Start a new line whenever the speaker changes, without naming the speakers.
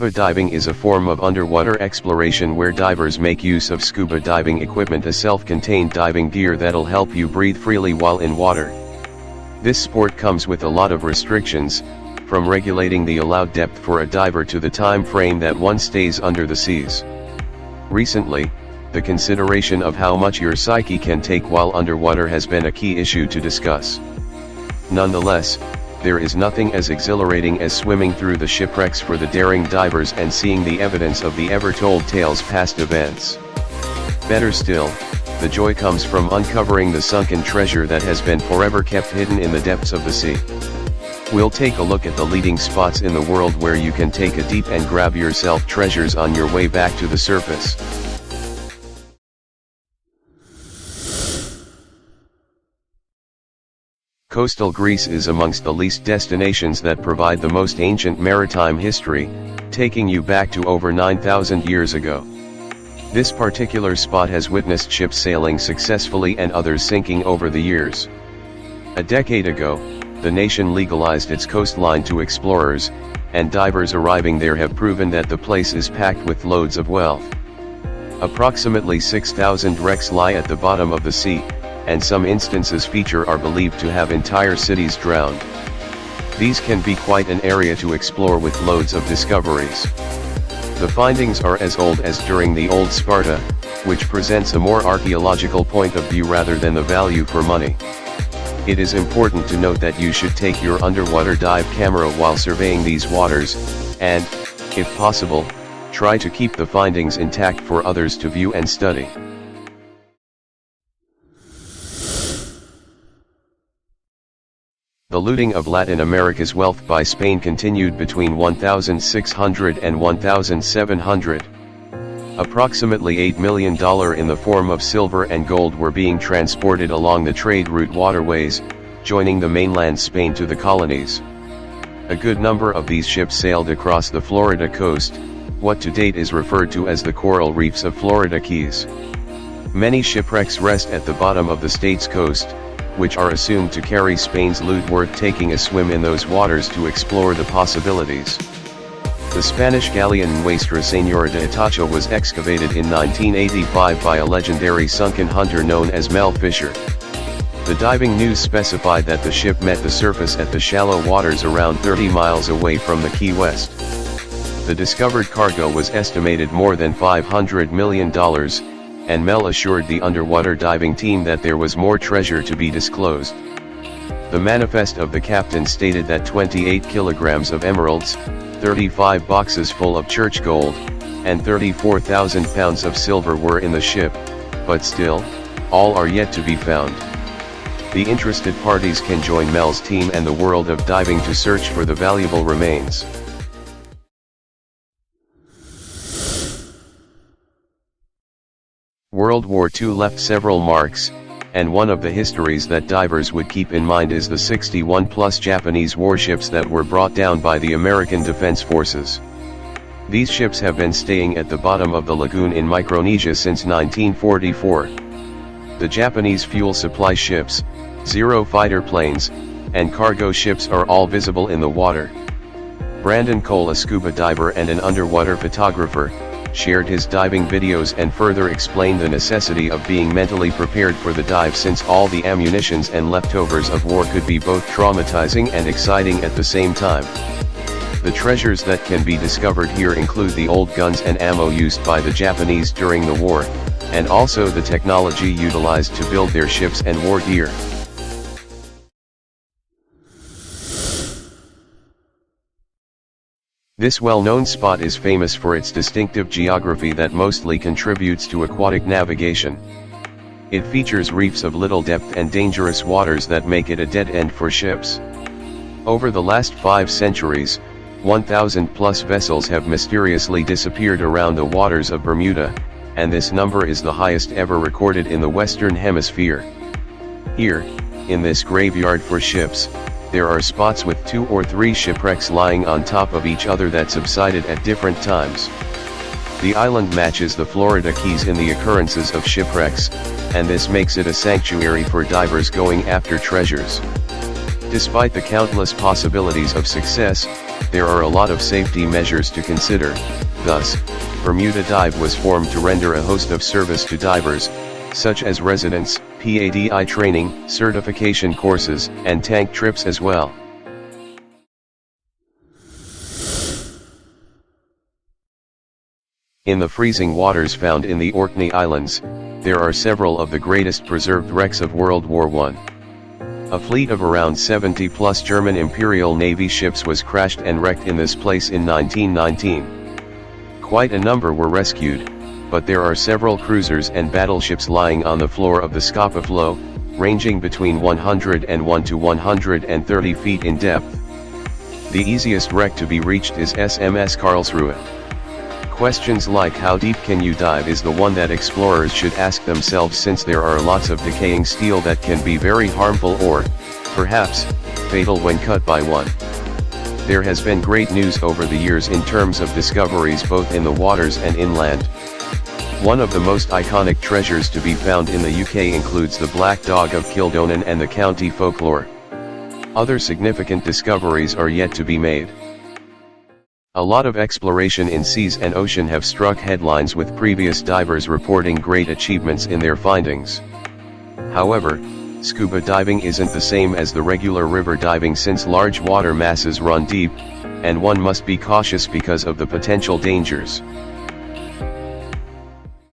Scuba diving is a form of underwater exploration where divers make use of scuba diving equipment, a self-contained diving gear that'll help you breathe freely while in water. This sport comes with a lot of restrictions, from regulating the allowed depth for a diver to the time frame that one stays under the seas. Recently, the consideration of how much your psyche can take while underwater has been a key issue to discuss. Nonetheless, there is nothing as exhilarating as swimming through the shipwrecks for the daring divers and seeing the evidence of the ever-told tales past events. Better still, the joy comes from uncovering the sunken treasure that has been forever kept hidden in the depths of the sea. We'll take a look at the leading spots in the world where you can take a deep and grab yourself treasures on your way back to the surface. Coastal Greece is amongst the least destinations that provide the most ancient maritime history, taking you back to over 9,000 years ago. This particular spot has witnessed ships sailing successfully and others sinking over the years. A decade ago, the nation legalized its coastline to explorers, and divers arriving there have proven that the place is packed with loads of wealth. Approximately 6,000 wrecks lie at the bottom of the sea, and some instances are believed to have entire cities drowned. These can be quite an area to explore with loads of discoveries. The findings are as old as during the old Sparta, which presents a more archaeological point of view rather than the value for money. It is important to note that you should take your underwater dive camera while surveying these waters, and, if possible, try to keep the findings intact for others to view and study. The looting of Latin America's wealth by Spain continued between 1600 and 1700. Approximately $8 million in the form of silver and gold were being transported along the trade route waterways, joining the mainland Spain to the colonies. A good number of these ships sailed across the Florida coast, what to date is referred to as the coral reefs of Florida Keys. Many shipwrecks rest at the bottom of the state's coast, which are assumed to carry Spain's loot worth taking a swim in those waters to explore the possibilities. The Spanish galleon Nuestra Señora de Itacha was excavated in 1985 by a legendary sunken hunter known as Mel Fisher. The diving news specified that the ship met the surface at the shallow waters around 30 miles away from the Key West. The discovered cargo was estimated more than $500 million, and Mel assured the underwater diving team that there was more treasure to be disclosed. The manifest of the captain stated that 28 kilograms of emeralds, 35 boxes full of church gold, and 34,000 pounds of silver were in the ship, but still, all are yet to be found. The interested parties can join Mel's team and the world of diving to search for the valuable remains. World War II left several marks, and one of the histories that divers would keep in mind is the 61-plus Japanese warships that were brought down by the American Defense Forces. These ships have been staying at the bottom of the lagoon in Micronesia since 1944. The Japanese fuel supply ships, Zero fighter planes, and cargo ships are all visible in the water. Brandon Cole, a scuba diver and an underwater photographer, shared his diving videos and further explained the necessity of being mentally prepared for the dive, since all the ammunitions and leftovers of war could be both traumatizing and exciting at the same time. The treasures that can be discovered here include the old guns and ammo used by the Japanese during the war, and also the technology utilized to build their ships and war gear. This well-known spot is famous for its distinctive geography that mostly contributes to aquatic navigation. It features reefs of little depth and dangerous waters that make it a dead end for ships. Over the last 5 centuries, 1,000-plus vessels have mysteriously disappeared around the waters of Bermuda, and this number is the highest ever recorded in the Western Hemisphere. Here, in this graveyard for ships, there are spots with 2 or 3 shipwrecks lying on top of each other that subsided at different times. The island matches the Florida Keys in the occurrences of shipwrecks, and this makes it a sanctuary for divers going after treasures. Despite the countless possibilities of success, there are a lot of safety measures to consider. Thus, Bermuda Dive was formed to render a host of service to divers, such as residence, PADI training, certification courses, and tank trips as well. In the freezing waters found in the Orkney Islands, there are several of the greatest preserved wrecks of World War I. A fleet of around 70 plus German Imperial Navy ships was crashed and wrecked in this place in 1919. Quite a number were rescued, but there are several cruisers and battleships lying on the floor of the Scapa Flow, ranging between 101 to 130 feet in depth. The easiest wreck to be reached is SMS Karlsruhe. Questions like how deep can you dive is the one that explorers should ask themselves, since there are lots of decaying steel that can be very harmful or, perhaps, fatal when cut by one. There has been great news over the years in terms of discoveries both in the waters and inland. One of the most iconic treasures to be found in the UK includes the Black Dog of Kildonan and the county folklore. Other significant discoveries are yet to be made. A lot of exploration in seas and ocean have struck headlines, with previous divers reporting great achievements in their findings. However, scuba diving isn't the same as the regular river diving, since large water masses run deep, and one must be cautious because of the potential dangers.